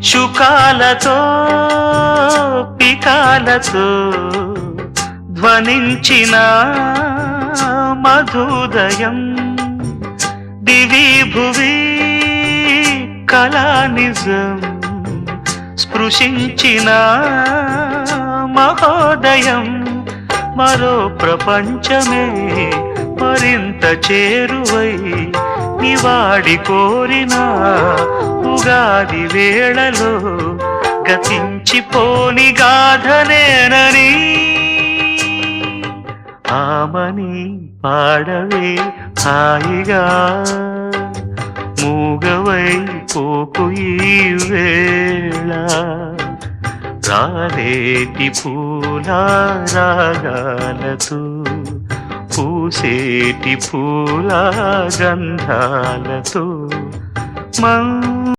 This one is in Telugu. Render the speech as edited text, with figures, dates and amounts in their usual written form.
శుకాలతో పికాలతో ధ్వనించిన మధుదయం దివి భువి కళానిజం స్పృశించిన మహోదయం మరో ప్రపంచమే మరింత చేరువై నివాడి కోరిన ఉగాది వేళలో గతించిపోని గాథనేనని ఆమని పాడవే హాయిగా మూగవై పోకు ఈ వేళ రాలేటి పూల రాగాలతో పూసేటి పూల గంధాలతో